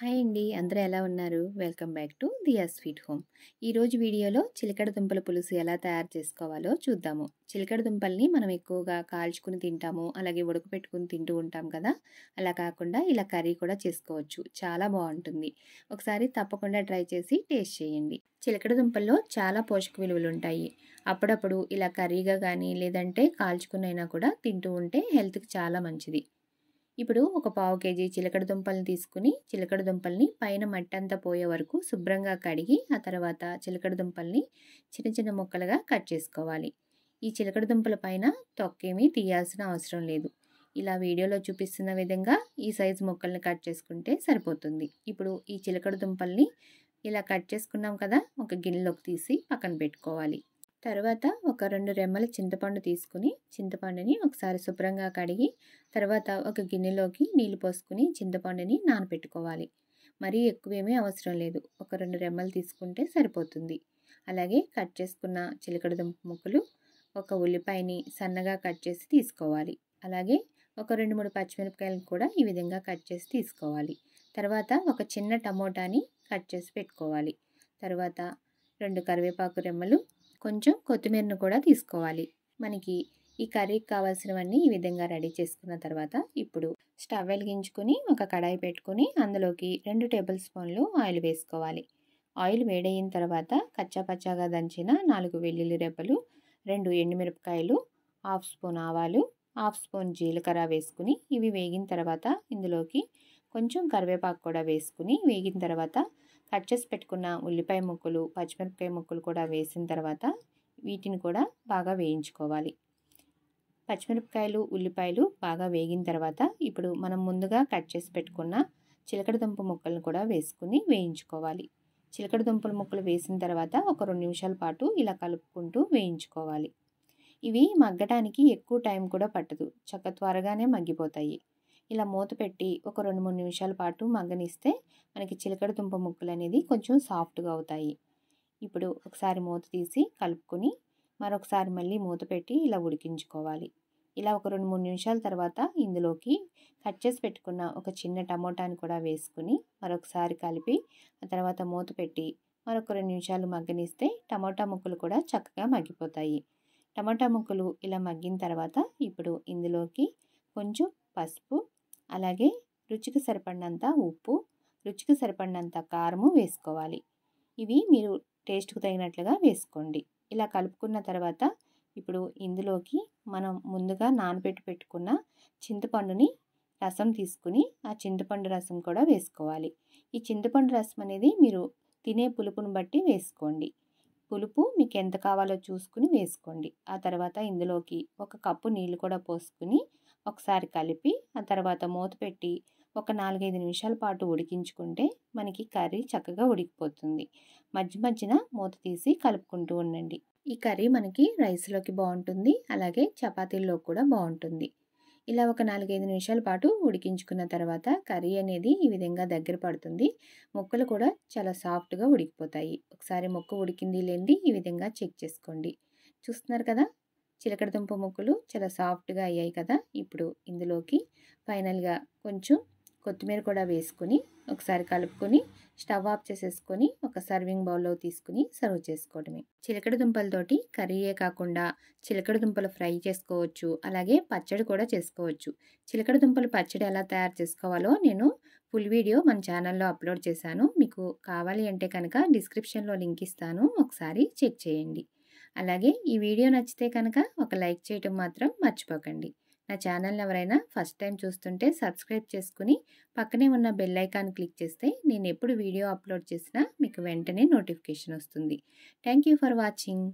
Hi అండి. అందరూ ఎలా ఉన్నారు? Welcome back to Diya sweet home. ఈరోజు వీడియోలో చిలకడ దుంపల పులుసు ఎలా తయారు చేసుకోవాలో చూద్దాము. చిలకడ దుంపల్ని మనం ఎక్కువగా కాల్చుకుని తింటాము, అలాగే ఉడకపెట్టుకుని తింటూ ఉంటాం కదా. అలా కాకుండా ఇలా కర్రీ కూడా చేసుకోవచ్చు. చాలా బాగుంటుంది. ఒకసారి తప్పకుండా ట్రై చేసి టేస్ట్ చేయండి. చిలకడ దుంపల్లో చాలా పోషక విలువలు ఉంటాయి. అప్పుడప్పుడు ఇలా కర్రీగా కానీ లేదంటే కాల్చుకునైనా కూడా తింటూ ఉంటే హెల్త్కి చాలా మంచిది. ఇప్పుడు ఒక పావు కేజీ చిలకడ దుంపల్ని తీసుకుని చిలకడ దుంపల్ని పైన మట్టి అంతా పోయే వరకు శుభ్రంగా కడిగి ఆ తర్వాత చిలకడ దుంపల్ని చిన్న చిన్న ముక్కలుగా కట్ చేసుకోవాలి. ఈ చిలకడ దుంపల పైన తొక్కేమీ తీయాల్సిన అవసరం లేదు. ఇలా వీడియోలో చూపిస్తున్న విధంగా ఈ సైజు ముక్కల్ని కట్ చేసుకుంటే సరిపోతుంది. ఇప్పుడు ఈ చిలకడ దుంపల్ని ఇలా కట్ చేసుకున్నాం కదా, ఒక గిన్నెలోకి తీసి పక్కన పెట్టుకోవాలి. తర్వాత ఒక 2 రెమ్మల చింతపండు తీసుకుని చింతపండుని ఒకసారి శుభ్రంగా కడిగి తర్వాత ఒక గిన్నెలోకి నీళ్లు పోసుకుని చింతపండుని నానబెట్టుకోవాలి. మరీ ఎక్కువేమీ అవసరం లేదు. ఒక 2 రెమ్మలు తీసుకుంటే సరిపోతుంది. అలాగే కట్ చేసుకున్న చిలకడ దుంప ముక్కలు, ఒక ఉల్లిపాయని సన్నగా కట్ చేసి తీసుకోవాలి. అలాగే ఒక 2-3 పచ్చిమిరపకాయలను కూడా ఈ విధంగా కట్ చేసి తీసుకోవాలి. తర్వాత ఒక చిన్న టమోటాని కట్ చేసి పెట్టుకోవాలి. తర్వాత 2 కరివేపాకు రెమ్మలు, కొంచెం కొత్తిమీరను కూడా తీసుకోవాలి. మనకి ఈ కర్రీకి కావాల్సినవన్నీ ఈ విధంగా రెడీ చేసుకున్న తర్వాత ఇప్పుడు స్టవ్ వెలిగించుకొని ఒక కడాయి పెట్టుకొని అందులోకి 2 టేబుల్ స్పూన్లు ఆయిల్ వేసుకోవాలి. ఆయిల్ వేడయిన తర్వాత కచ్చాపచ్చాగా దంచిన 4 వెల్లుల్లి రెబ్బలు, 2 ఎండుమిరపకాయలు, హాఫ్ స్పూన్ ఆవాలు, హాఫ్ స్పూన్ జీలకర్ర వేసుకుని ఇవి వేగిన తర్వాత ఇందులోకి కొంచెం కరివేపాకు కూడా వేసుకుని వేగిన తర్వాత కట్ చేసి పెట్టుకున్న ఉల్లిపాయ ముక్కలు, పచ్చిమిరపకాయ ముక్కలు కూడా వేసిన తర్వాత వీటిని కూడా బాగా వేయించుకోవాలి. పచ్చిమిరపకాయలు, ఉల్లిపాయలు బాగా వేగిన తర్వాత ఇప్పుడు మనం ముందుగా కట్ చేసి పెట్టుకున్న చిలకడ దుంప ముక్కలను కూడా వేసుకుని వేయించుకోవాలి. చిలకడ దుంపల ముక్కలు వేసిన తర్వాత ఒక 2 నిమిషాల పాటు ఇలా కలుపుకుంటూ వేయించుకోవాలి. ఇవి మగ్గటానికి ఎక్కువ టైం కూడా పట్టదు, త్వరగానే మగ్గిపోతాయి. ఇలా మూత పెట్టి ఒక 2-3 నిమిషాల పాటు మగ్గనిస్తే మనకి చిలకడ దుంప ముక్కలు అనేది కొంచెం సాఫ్ట్గా అవుతాయి. ఇప్పుడు ఒకసారి మూత తీసి కలుపుకొని మరొకసారి మళ్ళీ మూత పెట్టి ఇలా ఉడికించుకోవాలి. ఇలా ఒక 2-3 నిమిషాల తర్వాత ఇందులోకి కట్ చేసి పెట్టుకున్న ఒక చిన్న టమోటాని కూడా వేసుకుని మరొకసారి కలిపి ఆ తర్వాత మూత పెట్టి మరొక 2 నిమిషాలు మగ్గనిస్తే టమోటా ముక్కలు కూడా చక్కగా మగ్గిపోతాయి. టమాటా ముక్కలు ఇలా మగ్గిన తర్వాత ఇప్పుడు ఇందులోకి కొంచెం పసుపు, అలాగే రుచికి సరిపడినంత ఉప్పు, రుచికి సరిపడినంత కారము వేసుకోవాలి. ఇవి మీరు టేస్ట్కు తగినట్లుగా వేసుకోండి. ఇలా కలుపుకున్న తర్వాత ఇప్పుడు ఇందులోకి మనం ముందుగా నానబెట్టి పెట్టుకున్న చింతపండుని రసం తీసుకుని ఆ చింతపండు రసం కూడా వేసుకోవాలి. ఈ చింతపండు రసం అనేది మీరు తినే పులుపుని బట్టి వేసుకోండి. పులుపు మీకు ఎంత కావాలో చూసుకుని వేసుకోండి. ఆ తర్వాత ఇందులోకి 1 కప్పు నీళ్లు కూడా పోసుకుని ఒకసారి కలిపి ఆ తర్వాత మూత పెట్టి ఒక 4-5 నిమిషాల పాటు ఉడికించుకుంటే మనకి కర్రీ చక్కగా ఉడికిపోతుంది. మధ్య మధ్యన మూత తీసి కలుపుకుంటూ ఉండండి. ఈ కర్రీ మనకి రైస్లోకి బాగుంటుంది, అలాగే చపాతీల్లో కూడా బాగుంటుంది. ఇలా ఒక 4-5 నిమిషాల పాటు ఉడికించుకున్న తర్వాత కర్రీ అనేది ఈ విధంగా దగ్గర పడుతుంది. ముక్కలు కూడా చాలా సాఫ్ట్గా ఉడికిపోతాయి. ఒకసారి ముక్క ఉడికింది లేనిది ఈ విధంగా చెక్ చేసుకోండి. చూస్తున్నారు కదా, చిలకడ దుంప ముక్కలు చాలా సాఫ్ట్గా అయ్యాయి కదా. ఇప్పుడు ఇందులోకి ఫైనల్గా కొంచెం కొత్తిమీర కూడా వేసుకుని ఒకసారి కలుపుకొని స్టవ్ ఆఫ్ చేసేసుకొని ఒక సర్వింగ్ బౌల్లో తీసుకుని సర్వ్ చేసుకోవడమే. చిలకడ దుంపలతోటి కర్రీయే కాకుండా చిలకడ దుంపలు ఫ్రై చేసుకోవచ్చు, అలాగే పచ్చడి కూడా చేసుకోవచ్చు. చిలకడ దుంపల పచ్చడి ఎలా తయారు చేసుకోవాలో నేను ఫుల్ వీడియో మన ఛానల్లో అప్లోడ్ చేశాను. మీకు కావాలి అంటే కనుక డిస్క్రిప్షన్లో లింక్ ఇస్తాను, ఒకసారి చెక్ చేయండి. అలాగే ఈ వీడియో నచ్చితే కనుక ఒక లైక్ చేయటం మాత్రం మర్చిపోకండి. నా ఛానల్ని ఎవరైనా ఫస్ట్ టైం చూస్తుంటే సబ్స్క్రైబ్ చేసుకుని పక్కనే ఉన్న బెల్ ఐకాన్ క్లిక్ చేస్తే నేను ఎప్పుడు వీడియో అప్లోడ్ చేసినా మీకు వెంటనే నోటిఫికేషన్ వస్తుంది. Thank you for watching.